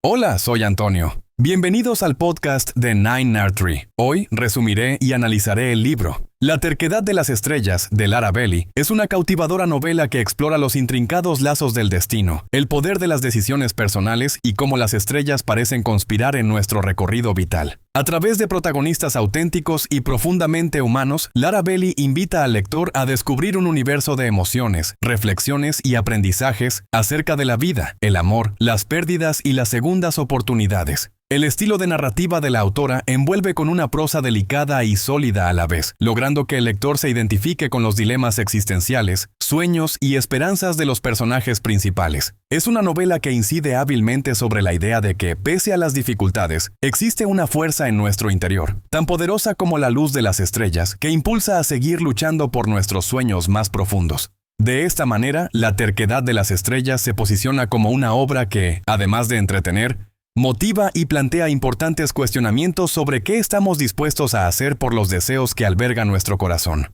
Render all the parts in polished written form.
Hola, soy Antonio. Bienvenidos al podcast de Nine Nerd Tree. Hoy resumiré y analizaré el libro. La terquedad de las estrellas, de Lara Belli, es una cautivadora novela que explora los intrincados lazos del destino, el poder de las decisiones personales y cómo las estrellas parecen conspirar en nuestro recorrido vital. A través de protagonistas auténticos y profundamente humanos, Lara Belli invita al lector a descubrir un universo de emociones, reflexiones y aprendizajes acerca de la vida, el amor, las pérdidas y las segundas oportunidades. El estilo de narrativa de la autora envuelve con una prosa delicada y sólida a la vez, logrando que el lector se identifique con los dilemas existenciales, sueños y esperanzas de los personajes principales. Es una novela que incide hábilmente sobre la idea de que, pese a las dificultades, existe una fuerza en nuestro interior, tan poderosa como la luz de las estrellas, que impulsa a seguir luchando por nuestros sueños más profundos. De esta manera, La terquedad de las estrellas se posiciona como una obra que, además de entretener, motiva y plantea importantes cuestionamientos sobre qué estamos dispuestos a hacer por los deseos que alberga nuestro corazón.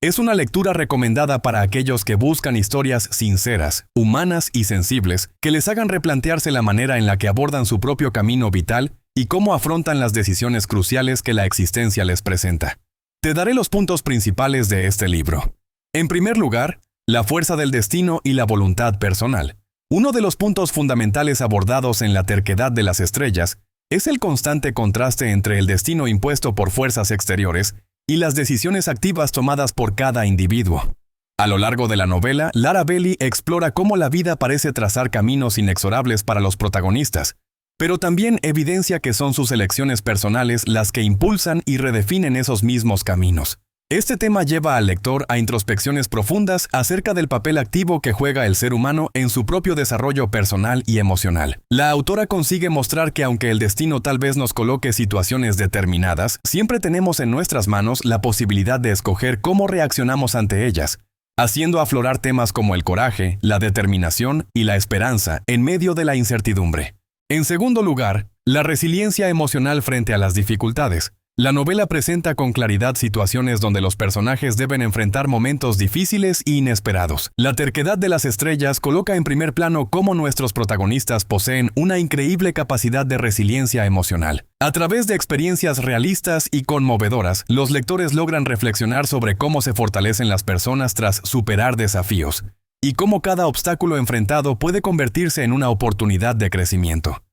Es una lectura recomendada para aquellos que buscan historias sinceras, humanas y sensibles, que les hagan replantearse la manera en la que abordan su propio camino vital y cómo afrontan las decisiones cruciales que la existencia les presenta. Te daré los puntos principales de este libro. En primer lugar, la fuerza del destino y la voluntad personal. Uno de los puntos fundamentales abordados en La terquedad de las estrellas es el constante contraste entre el destino impuesto por fuerzas exteriores y las decisiones activas tomadas por cada individuo. A lo largo de la novela, Lara Belli explora cómo la vida parece trazar caminos inexorables para los protagonistas, pero también evidencia que son sus elecciones personales las que impulsan y redefinen esos mismos caminos. Este tema lleva al lector a introspecciones profundas acerca del papel activo que juega el ser humano en su propio desarrollo personal y emocional. La autora consigue mostrar que aunque el destino tal vez nos coloque situaciones determinadas, siempre tenemos en nuestras manos la posibilidad de escoger cómo reaccionamos ante ellas, haciendo aflorar temas como el coraje, la determinación y la esperanza en medio de la incertidumbre. En segundo lugar, la resiliencia emocional frente a las dificultades. La novela presenta con claridad situaciones donde los personajes deben enfrentar momentos difíciles e inesperados. La terquedad de las estrellas coloca en primer plano cómo nuestros protagonistas poseen una increíble capacidad de resiliencia emocional. A través de experiencias realistas y conmovedoras, los lectores logran reflexionar sobre cómo se fortalecen las personas tras superar desafíos, y cómo cada obstáculo enfrentado puede convertirse en una oportunidad de crecimiento.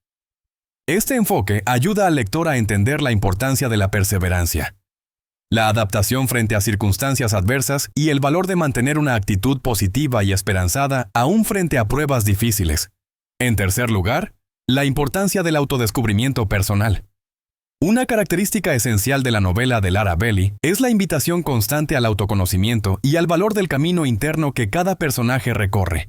Este enfoque ayuda al lector a entender la importancia de la perseverancia, la adaptación frente a circunstancias adversas y el valor de mantener una actitud positiva y esperanzada aún frente a pruebas difíciles. En tercer lugar, la importancia del autodescubrimiento personal. Una característica esencial de la novela de Lara Belli es la invitación constante al autoconocimiento y al valor del camino interno que cada personaje recorre.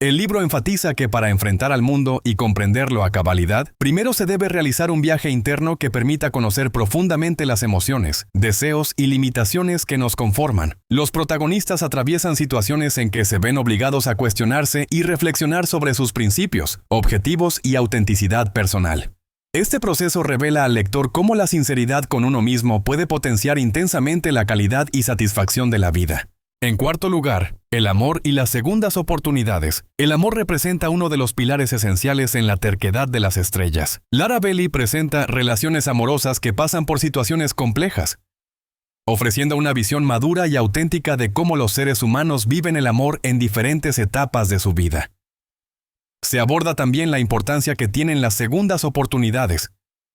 El libro enfatiza que para enfrentar al mundo y comprenderlo a cabalidad, primero se debe realizar un viaje interno que permita conocer profundamente las emociones, deseos y limitaciones que nos conforman. Los protagonistas atraviesan situaciones en que se ven obligados a cuestionarse y reflexionar sobre sus principios, objetivos y autenticidad personal. Este proceso revela al lector cómo la sinceridad con uno mismo puede potenciar intensamente la calidad y satisfacción de la vida. En cuarto lugar, el amor y las segundas oportunidades. El amor representa uno de los pilares esenciales en La terquedad de las estrellas. Lara Belli presenta relaciones amorosas que pasan por situaciones complejas, ofreciendo una visión madura y auténtica de cómo los seres humanos viven el amor en diferentes etapas de su vida. Se aborda también la importancia que tienen las segundas oportunidades,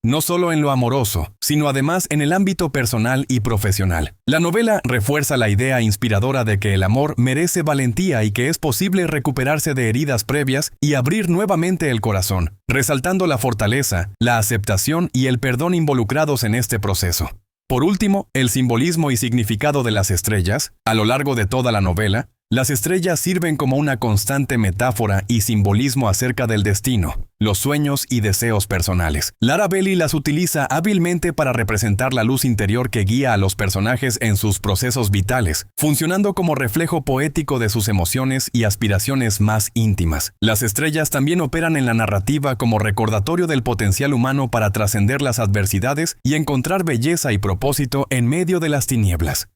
no solo en lo amoroso, sino además en el ámbito personal y profesional. La novela refuerza la idea inspiradora de que el amor merece valentía y que es posible recuperarse de heridas previas y abrir nuevamente el corazón, resaltando la fortaleza, la aceptación y el perdón involucrados en este proceso. Por último, el simbolismo y significado de las estrellas. A lo largo de toda la novela, las estrellas sirven como una constante metáfora y simbolismo acerca del destino, los sueños y deseos personales. Lara Belli las utiliza hábilmente para representar la luz interior que guía a los personajes en sus procesos vitales, funcionando como reflejo poético de sus emociones y aspiraciones más íntimas. Las estrellas también operan en la narrativa como recordatorio del potencial humano para trascender las adversidades y encontrar belleza y propósito en medio de las tinieblas.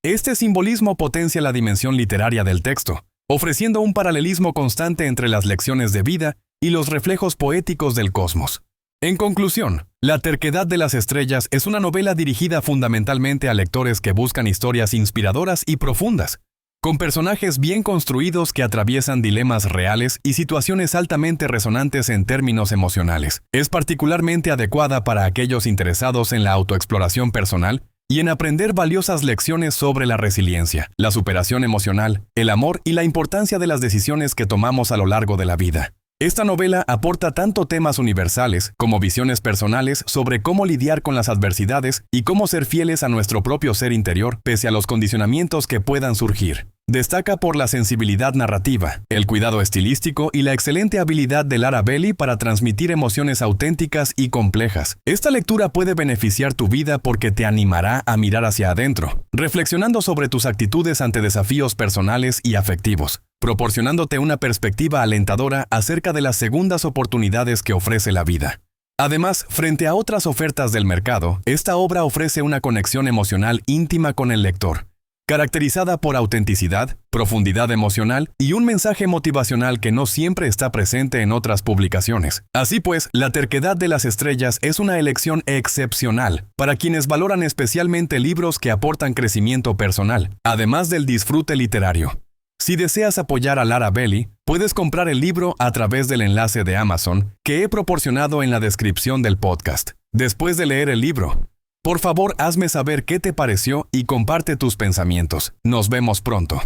Este simbolismo potencia la dimensión literaria del texto, ofreciendo un paralelismo constante entre las lecciones de vida y los reflejos poéticos del cosmos. En conclusión, La terquedad de las estrellas es una novela dirigida fundamentalmente a lectores que buscan historias inspiradoras y profundas, con personajes bien construidos que atraviesan dilemas reales y situaciones altamente resonantes en términos emocionales. Es particularmente adecuada para aquellos interesados en la autoexploración personal y en aprender valiosas lecciones sobre la resiliencia, la superación emocional, el amor y la importancia de las decisiones que tomamos a lo largo de la vida. Esta novela aporta tanto temas universales como visiones personales sobre cómo lidiar con las adversidades y cómo ser fieles a nuestro propio ser interior pese a los condicionamientos que puedan surgir. Destaca por la sensibilidad narrativa, el cuidado estilístico y la excelente habilidad de Lara Belli para transmitir emociones auténticas y complejas. Esta lectura puede beneficiar tu vida porque te animará a mirar hacia adentro, reflexionando sobre tus actitudes ante desafíos personales y afectivos, proporcionándote una perspectiva alentadora acerca de las segundas oportunidades que ofrece la vida. Además, frente a otras ofertas del mercado, esta obra ofrece una conexión emocional íntima con el lector, caracterizada por autenticidad, profundidad emocional y un mensaje motivacional que no siempre está presente en otras publicaciones. Así pues, La terquedad de las estrellas es una elección excepcional para quienes valoran especialmente libros que aportan crecimiento personal, además del disfrute literario. Si deseas apoyar a Lara Belli, puedes comprar el libro a través del enlace de Amazon que he proporcionado en la descripción del podcast. Después de leer el libro, por favor, hazme saber qué te pareció y comparte tus pensamientos. Nos vemos pronto.